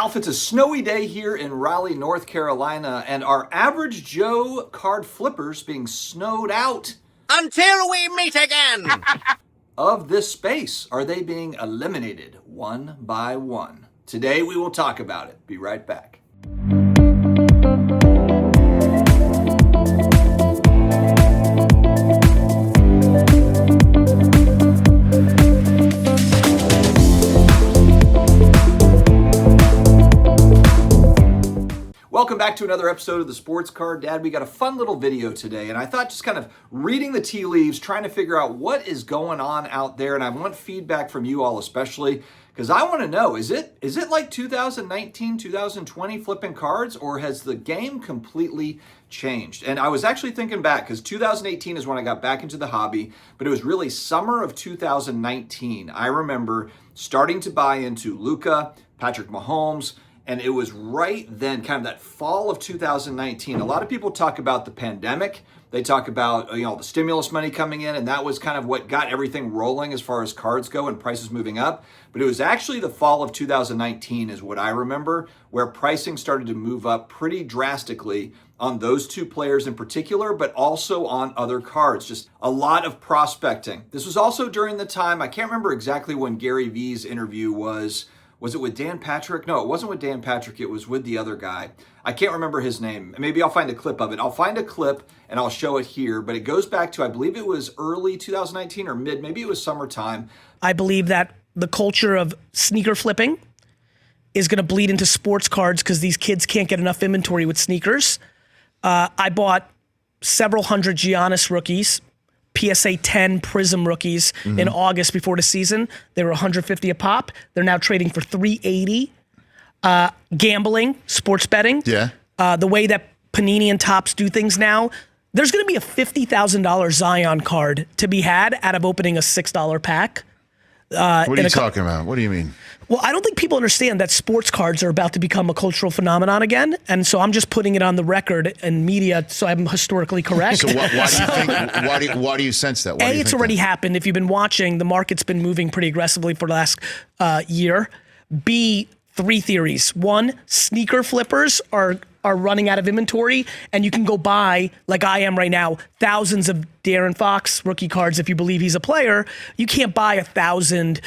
Alf, it's a snowy day here in Raleigh, North Carolina, and our average Joe card flippers being snowed out. Until we meet again! Of this space, are they being eliminated one by one? Today we will talk about it. Be right back. Welcome back to another episode of the Sports Card Dad. We got a fun little video today, and I thought just kind of reading the tea leaves, trying to figure out what is going on out there, and I want feedback from you all especially, because I want to know, is it like 2019, 2020 flipping cards, or has the game completely changed? And I was actually thinking back, because 2018 is when I got back into the hobby, but it was really summer of 2019. I remember starting to buy into Luka, Patrick Mahomes, and it was right then, kind of that fall of 2019. A lot of people talk about the pandemic. They talk about, the stimulus money coming in, and that was kind of what got everything rolling as far as cards go and prices moving up. But it was actually the fall of 2019 is what I remember, where pricing started to move up pretty drastically on those two players in particular, but also on other cards. Just a lot of prospecting. This was also during the time, I can't remember exactly when Gary V's interview was. Was it with Dan Patrick? No, it wasn't with Dan Patrick. It was with the other guy. I can't remember his name. Maybe I'll find a clip of it. I'll find a clip and I'll show it here. But it goes back to, I believe it was early 2019 or mid, maybe it was summertime. I believe that the culture of sneaker flipping is going to bleed into sports cards because these kids can't get enough inventory with sneakers. I bought several hundred Giannis rookies, PSA 10 Prism rookies in August before the season. They were 150 a pop. They're now trading for 380. Gambling, sports betting. Yeah. The way that Panini and Topps do things now, there's going to be a $50,000 Zion card to be had out of opening a $6 pack. What are you talking about? What do you mean? Well, I don't think people understand that sports cards are about to become a cultural phenomenon again, and so I'm just putting it on the record in media so I'm historically correct. So why do you think? Why do you sense that? Why do you it's think already that? happened. If you've been watching, the market's been moving pretty aggressively for the last year. B, three theories. One, sneaker flippers are running out of inventory, and you can go buy, like I am right now, thousands of Darren Fox rookie cards if you believe he's a player. You can't buy 1,000,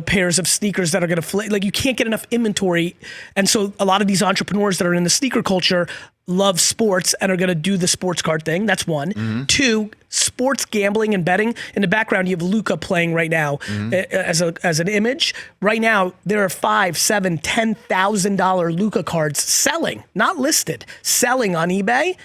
pairs of sneakers that are going to flip. Like, you can't get enough inventory. And so a lot of these entrepreneurs that are in the sneaker culture love sports and are going to do the sports card thing. That's one. Two, sports gambling and betting. In the background, you have Luka playing right now as an image. Right now, there are $5,000, $7,000, $10,000 Luka cards selling, not listed, selling on eBay.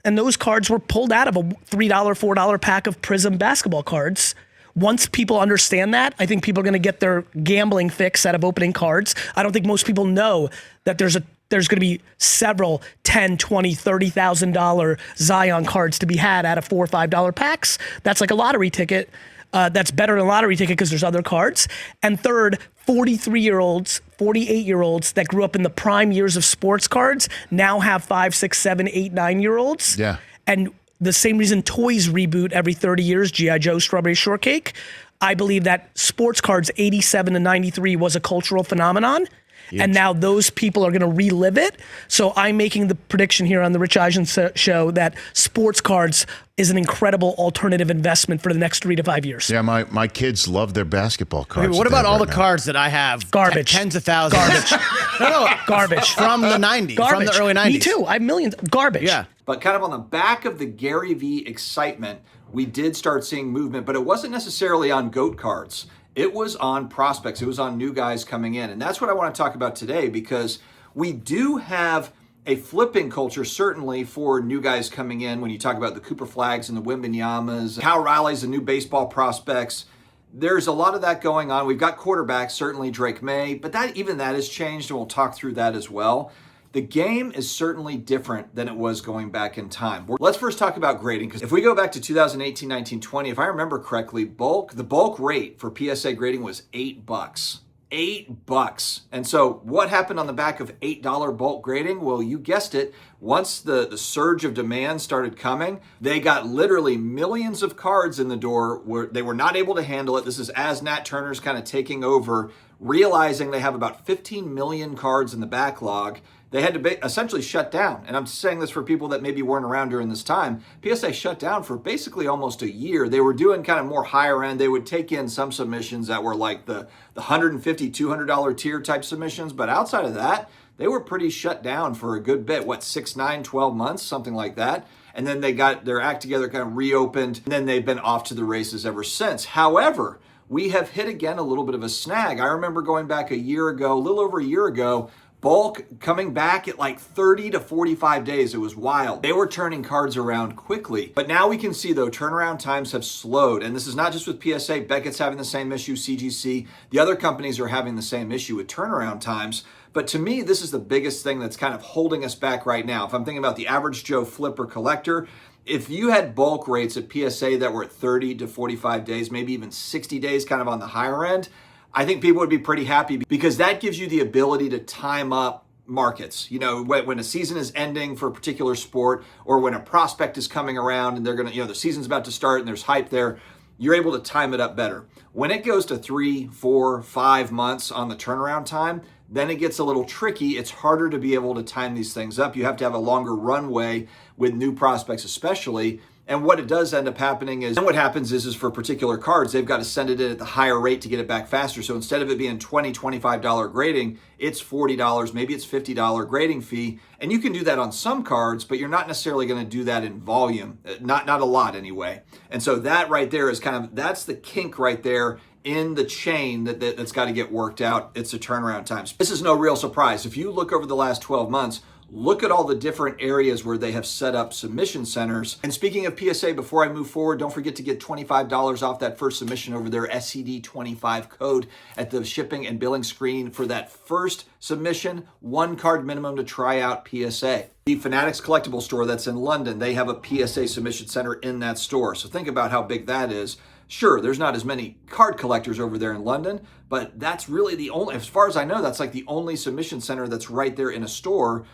And those cards were pulled out of a $3, $4 pack of Prism basketball cards. Once people understand that, I think people are going to get their gambling fix out of opening cards. I don't think most people know that there's going to be several $10, $20, $30,000 Zion cards to be had out of $4 or $5 packs. That's like a lottery ticket. That's better than a lottery ticket because there's other cards. And third, 43-year-olds, 48-year-olds that grew up in the prime years of sports cards now have 5, 6, 7, 8, 9-year-olds. Yeah. And the same reason toys reboot every 30 years, G.I. Joe, Strawberry Shortcake. I believe that sports cards 87 to 93 was a cultural phenomenon. Huge. And now those people are going to relive it. So I'm making the prediction here on the Rich Eisen show that sports cards is an incredible alternative investment for the next 3 to 5 years. Yeah, my kids love their basketball cards. Okay, what about all the cards that I have? Garbage. Tens of thousands. Garbage. No, garbage. From the 90s. Garbage. From the early 90s. Me too. I have millions. Garbage. Yeah. But kind of on the back of the Gary V excitement, we did start seeing movement, but it wasn't necessarily on GOAT cards. It was on prospects. It was on new guys coming in. And that's what I want to talk about today, because we do have a flipping culture, certainly, for new guys coming in. When you talk about the Cooper Flags and the Wembanyamas, Cal Riley's, the new baseball prospects, there's a lot of that going on. We've got quarterbacks, certainly Drake May, but that has changed, and we'll talk through that as well. The game is certainly different than it was going back in time. Let's first talk about grading, because if we go back to 2018, 19, 20, if I remember correctly, the bulk rate for PSA grading was $8. $8. And so what happened on the back of $8 bulk grading? Well, you guessed it. Once the surge of demand started coming, they got literally millions of cards in the door where they were not able to handle it. This is as Nat Turner's kind of taking over realizing they have about 15 million cards in the backlog, they had to essentially shut down. And I'm saying this for people that maybe weren't around during this time. PSA shut down for basically almost a year. They were doing kind of more higher end. They would take in some submissions that were like the $150, $200 tier type submissions. But outside of that, they were pretty shut down for a good bit. 6, 9, 12 months, something like that. And then they got their act together, kind of reopened, and then they've been off to the races ever since. However, we have hit again a little bit of a snag. I remember going back a year ago, a little over a year ago, bulk coming back at like 30 to 45 days. It was wild. They were turning cards around quickly. But now we can see, though, turnaround times have slowed. And this is not just with PSA. Beckett's having the same issue, CGC. The other companies are having the same issue with turnaround times. But to me, this is the biggest thing that's kind of holding us back right now. If I'm thinking about the average Joe flipper collector, if you had bulk rates at PSA that were at 30 to 45 days, maybe even 60 days, kind of on the higher end, I think people would be pretty happy because that gives you the ability to time up markets. You know, when a season is ending for a particular sport, or when a prospect is coming around and they're going to, the season's about to start and there's hype there, you're able to time it up better. When it goes to 3, 4, 5 months on the turnaround time, then it gets a little tricky. It's harder to be able to time these things up. You have to have a longer runway with new prospects especially. And what it does end up happening is, and what happens is for particular cards, they've got to send it in at the higher rate to get it back faster. So instead of it being $20, $25 grading, it's $40, maybe it's $50 grading fee. And you can do that on some cards, but you're not necessarily going to do that in volume, not a lot anyway. And so that right there is that's the kink right there in the chain that's got to get worked out. It's the turnaround times. This is no real surprise. If you look over the last 12 months, look at all the different areas where they have set up submission centers. And speaking of PSA, before I move forward, don't forget to get $25 off that first submission over their SCD25 code at the shipping and billing screen for that first submission, 1 card minimum to try out PSA. The Fanatics Collectible store that's in London, they have a PSA submission center in that store. So think about how big that is. Sure, there's not as many card collectors over there in London, but that's really the only, as far as I know, that's like the only submission center that's right there in a store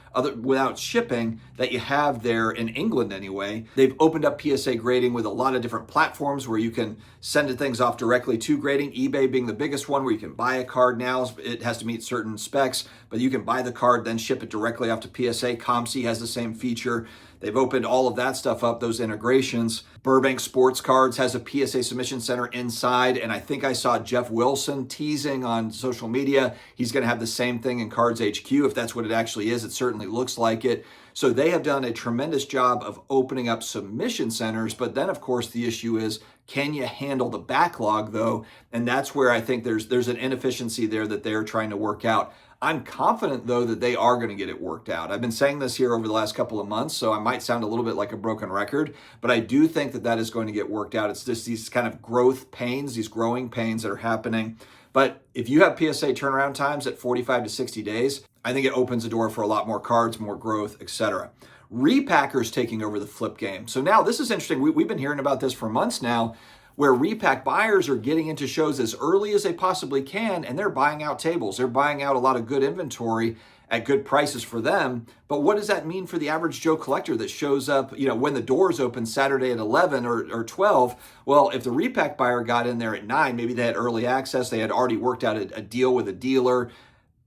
without shipping that you have there in England anyway. They've opened up PSA grading with a lot of different platforms where you can send things off directly to grading, eBay being the biggest one where you can buy a card now. It has to meet certain specs, but you can buy the card, then ship it directly off to PSA. ComC has the same feature. They've opened all of that stuff up, those integrations. Burbank Sports Cards has a PSA submission center inside, and I think I saw Jeff Wilson teasing on social media. He's going to have the same thing in Cards HQ. If that's what it actually is, it certainly looks like it. So they have done a tremendous job of opening up submission centers, but then of course the issue is, can you handle the backlog though? And that's where I think there's an inefficiency there that they're trying to work out. I'm confident, though, that they are going to get it worked out. I've been saying this here over the last couple of months, so I might sound a little bit like a broken record, but I do think that is going to get worked out. It's just these kind of growth pains, these growing pains that are happening. But if you have PSA turnaround times at 45 to 60 days, I think it opens the door for a lot more cards, more growth, etc. Repackers taking over the flip game. So now this is interesting. We've been hearing about this for months now, where repack buyers are getting into shows as early as they possibly can, and they're buying out tables. They're buying out a lot of good inventory at good prices for them. But what does that mean for the average Joe collector that shows up, when the doors open Saturday at 11 or 12? Well, if the repack buyer got in there at 9, maybe they had early access, they had already worked out a deal with a dealer.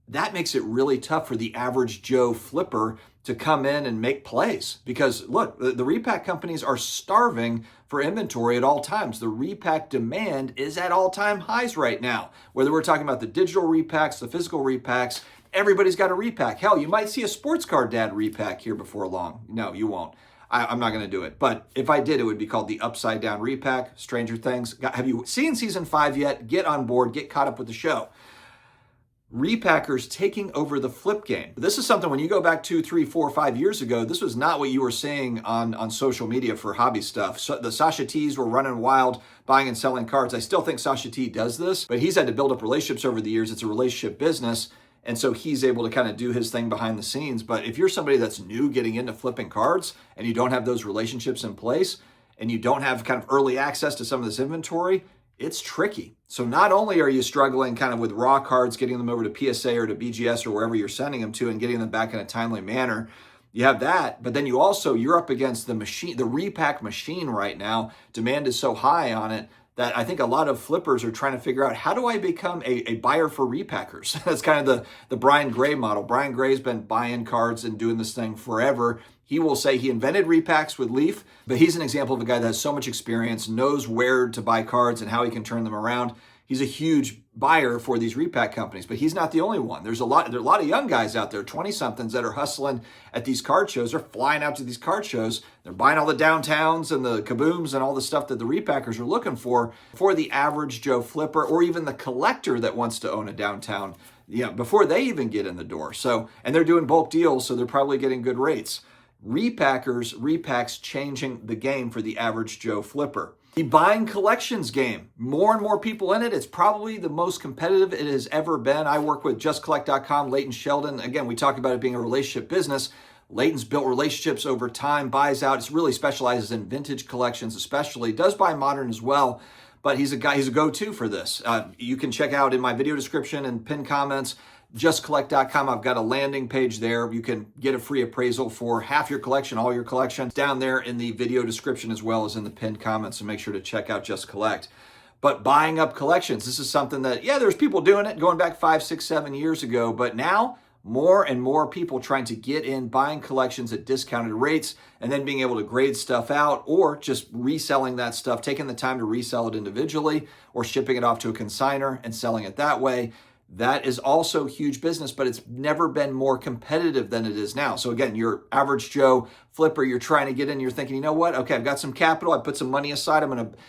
That makes it really tough for the average Joe flipper to come in and make plays. Because look, the repack companies are starving for inventory at all times. The repack demand is at all-time highs right now. Whether we're talking about the digital repacks, the physical repacks, everybody's got a repack. Hell, you might see a sports card dad repack here before long. No, you won't. I'm not going to do it. But if I did, it would be called the Upside Down Repack, Stranger Things. Have you seen season 5 yet? Get on board, get caught up with the show. Repackers taking over the flip game. This is something when you go back 2, 3, 4, 5 years ago, this was not what you were seeing on social media for hobby stuff. So the Sasha T's were running wild, buying and selling cards. I still think Sasha T does this, but he's had to build up relationships over the years. It's a relationship business. And so he's able to kind of do his thing behind the scenes. But if you're somebody that's new getting into flipping cards and you don't have those relationships in place and you don't have kind of early access to some of this inventory, it's tricky. So not only are you struggling kind of with raw cards, getting them over to PSA or to BGS or wherever you're sending them to and getting them back in a timely manner, you have that, but then you're up against the machine, the repack machine right now. Demand is so high on it that I think a lot of flippers are trying to figure out, how do I become a buyer for repackers? That's kind of the Brian Gray model. Brian Gray's been buying cards and doing this thing forever. He will say he invented repacks with Leaf, but he's an example of a guy that has so much experience, knows where to buy cards and how he can turn them around. He's a huge buyer for these repack companies, but he's not the only one. There are a lot of young guys out there, 20-somethings, that are hustling at these card shows. They're flying out to these card shows. They're buying all the downtowns and the kabooms and all the stuff that the repackers are looking for the average Joe flipper, or even the collector that wants to own a downtown, before they even get in the door. So, and they're doing bulk deals, so they're probably getting good rates. Repacks changing the game for the average Joe flipper. The buying collections game, more and more people in it. It's probably the most competitive it has ever been. I work with JustCollect.com, Leighton Sheldon. Again, we talk about it being a relationship business. Leighton's built relationships over time, buys out. It's really specializes in vintage collections, especially. Does buy modern as well, but he's a go-to for this. You can check out in my video description and pinned comments, JustCollect.com. I've got a landing page there. You can get a free appraisal for half your collection, all your collection, down there in the video description as well as in the pinned comments. So make sure to check out Just Collect. But buying up collections, this is something that, there's people doing it going back 5, 6, 7 years ago, but now more and more people trying to get in, buying collections at discounted rates, and then being able to grade stuff out, or just reselling that stuff, taking the time to resell it individually, or shipping it off to a consignor and selling it that way. That is also huge business, but it's never been more competitive than it is now. So again, your average Joe flipper, you're trying to get in, you're thinking, you know what? Okay, I've got some capital. I put some money aside.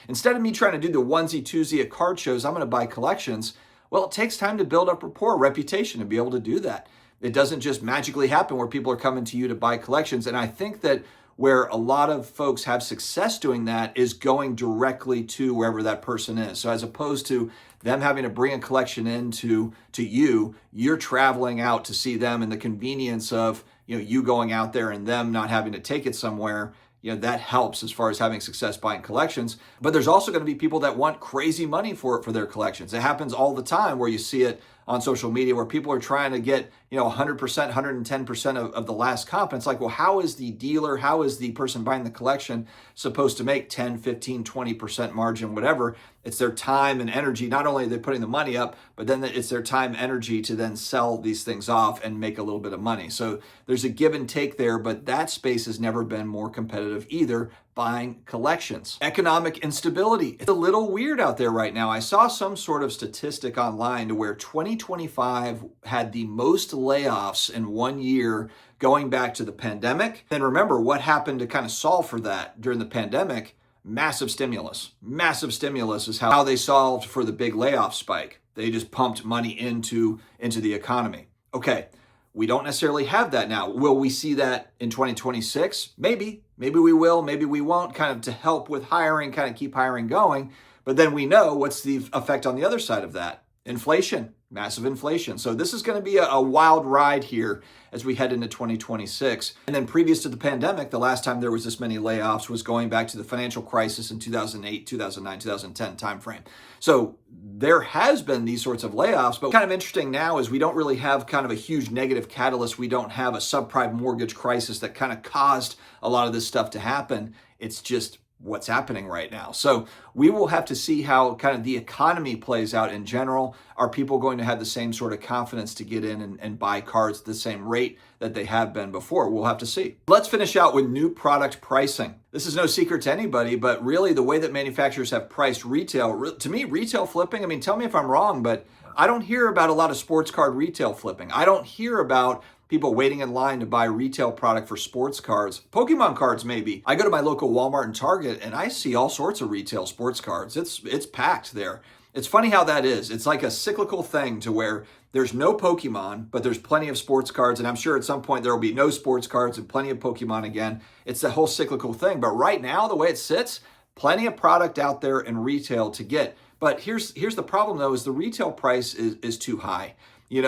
Instead of me trying to do the onesie twosie at card shows, I'm going to buy collections. Well, it takes time to build up rapport, reputation, to be able to do that. It doesn't just magically happen where people are coming to you to buy collections. And I think that where a lot of folks have success doing that is going directly to wherever that person is. So as opposed to them having to bring a collection in to you, you're traveling out to see them, and the convenience of you going out there and them not having to take it somewhere, that helps as far as having success buying collections. But there's also going to be people that want crazy money for their collections. It happens all the time where you see it on social media where people are trying to get 100%, 110% of the last comp. And it's like, well, how is the dealer, how is the person buying the collection supposed to make 10, 15, 20% margin, whatever? It's their time and energy. Not only are they putting the money up, but then it's their time, energy to then sell these things off and make a little bit of money. So there's a give and take there, but that space has never been more competitive either, buying collections. Economic instability. It's a little weird out there right now. I saw some sort of statistic online to where 2025 had the most layoffs in 1 year going back to the pandemic. And remember what happened to kind of solve for that during the pandemic. Massive stimulus. Massive stimulus is how they solved for the big layoff spike. They just pumped money into the economy. Okay, we don't necessarily have that now. Will we see that in 2026? Maybe. Maybe we will, maybe we won't, kind of to help with hiring, kind of keep hiring going. But then we know what's the effect on the other side of that. Inflation, massive inflation. So this is going to be a wild ride here as we head into 2026. And then previous to the pandemic, the last time there was this many layoffs was going back to the financial crisis in 2008, 2009, 2010 timeframe. So there has been these sorts of layoffs, but kind of interesting now is we don't really have kind of a huge negative catalyst. We don't have a subprime mortgage crisis that kind of caused a lot of this stuff to happen. It's just what's happening right now. So we will have to see how kind of the economy plays out in general. Are people going to have the same sort of confidence to get in and buy cards at the same rate that they have been before? We'll have to see. Let's finish out with new product pricing. This is no secret to anybody, but really the way that manufacturers have priced retail, to me, retail flipping, I mean, tell me if I'm wrong, but I don't hear about a lot of sports card retail flipping. I don't hear about people waiting in line to buy retail product for sports cards. Pokemon cards, maybe. I go to my local Walmart and Target and I see all sorts of retail sports cards. It's packed there. It's funny how that is. It's like a cyclical thing to where there's no Pokemon, but there's plenty of sports cards. And I'm sure at some point there will be no sports cards and plenty of Pokemon again. It's the whole cyclical thing. But right now, the way it sits, plenty of product out there in retail to get. But here's the problem though, is the retail price is too high.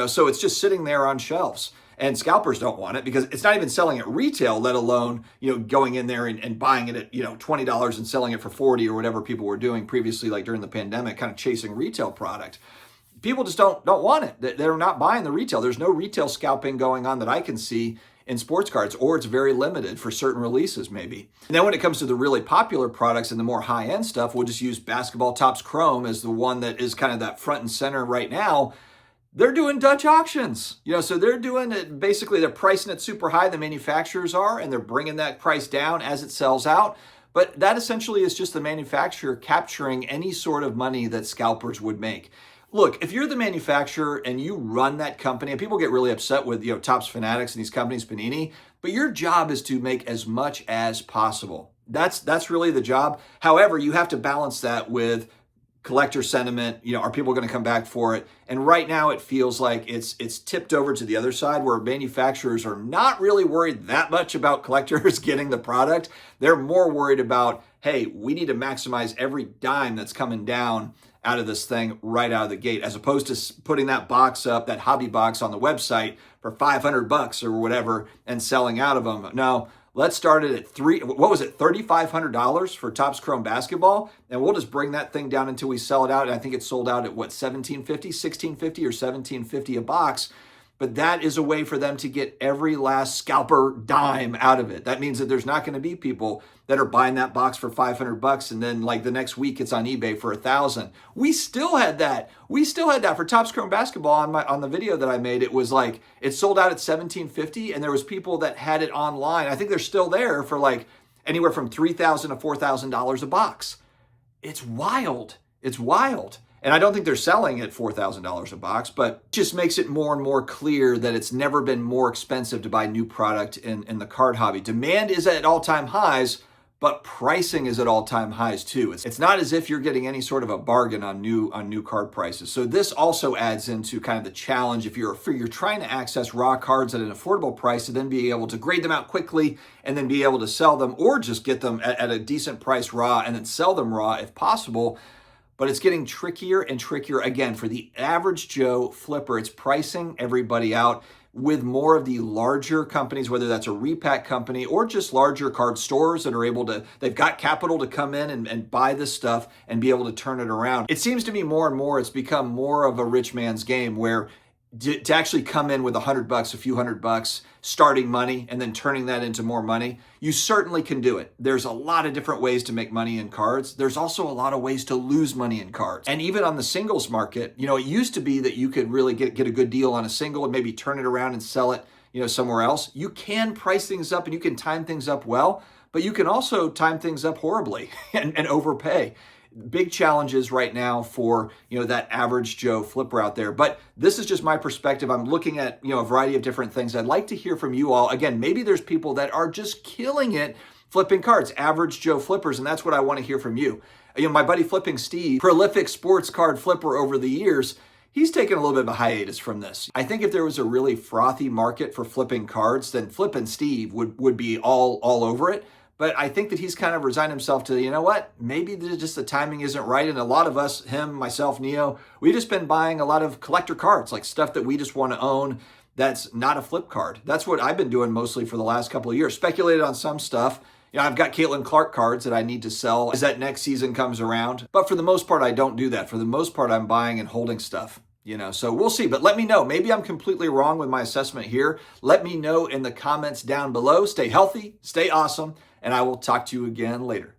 So it's just sitting there on shelves. And scalpers don't want it because it's not even selling at retail, let alone, going in there and buying it at, $20 and selling it for $40 or whatever people were doing previously, like during the pandemic, kind of chasing retail product. people just don't want it. They're not buying the retail. There's no retail scalping going on that I can see in sports cards, or it's very limited for certain releases maybe. And then when it comes to the really popular products and the more high-end stuff, we'll just use Basketball Topps Chrome as the one that is kind of that front and center right now. They're doing Dutch auctions, so they're doing it, basically they're pricing it super high, the manufacturers are, and they're bringing that price down as it sells out. But that essentially is just the manufacturer capturing any sort of money that scalpers would make. Look, if you're the manufacturer and you run that company, and people get really upset with, Topps Fanatics and these companies, Panini, but your job is to make as much as possible. That's really the job. However, you have to balance that with collector sentiment. Are people going to come back for it? And right now it feels like it's tipped over to the other side, where manufacturers are not really worried that much about collectors getting the product. They're more worried about, hey, we need to maximize every dime that's coming down out of this thing right out of the gate, as opposed to putting that box up, that hobby box on the website for $500 or whatever and selling out of them. No, let's start it at $3,500 for Topps Chrome basketball, and we'll just bring that thing down until we sell it out. And I think it sold out at $1,750, $1,650, or $1,750 a box. But that is a way for them to get every last scalper dime out of it. That means that there's not going to be people that are buying that box for $500 and then like the next week it's on eBay for $1,000. We still had that. For Topps Chrome basketball on the video that I made. It was like it sold out at $1,750, and there was people that had it online. I think they're still there for like anywhere from $3,000 to $4,000 a box. It's wild. It's wild. And I don't think they're selling at $4,000 a box, but it just makes it more and more clear that it's never been more expensive to buy new product in the card hobby. Demand is at all-time highs, but pricing is at all-time highs too. It's not as if you're getting any sort of a bargain on new card prices. So this also adds into kind of the challenge if you're trying to access raw cards at an affordable price, to then be able to grade them out quickly and then be able to sell them, or just get them at a decent price raw and then sell them raw if possible. But it's getting trickier and trickier. Again, for the average Joe flipper, it's pricing everybody out with more of the larger companies, whether that's a repack company or just larger card stores that are able to, they've got capital to come in and buy this stuff and be able to turn it around. It seems to me more and more it's become more of a rich man's game, where to actually come in with $100, a few $100 starting money, and then turning that into more money, you certainly can do it. There's a lot of different ways to make money in cards. There's also a lot of ways to lose money in cards. And even on the singles market, it used to be that you could really get a good deal on a single and maybe turn it around and sell it, somewhere else. You can price things up and you can time things up well, but you can also time things up horribly and overpay. Big challenges right now for, that average Joe flipper out there. But this is just my perspective. I'm looking at, a variety of different things. I'd like to hear from you all. Again, maybe there's people that are just killing it flipping cards, average Joe flippers, and that's what I want to hear from you. My buddy Flipping Steve, prolific sports card flipper over the years, he's taken a little bit of a hiatus from this. I think if there was a really frothy market for flipping cards, then Flippin' Steve would be all over it. But I think that he's kind of resigned himself to, maybe just the timing isn't right. And a lot of us, him, myself, Neo, we've just been buying a lot of collector cards, like stuff that we just want to own that's not a flip card. That's what I've been doing mostly for the last couple of years. Speculated on some stuff. I've got Caitlin Clark cards that I need to sell as that next season comes around. But for the most part, I don't do that. For the most part, I'm buying and holding stuff. So we'll see. But let me know. Maybe I'm completely wrong with my assessment here. Let me know in the comments down below. Stay healthy, stay awesome, and I will talk to you again later.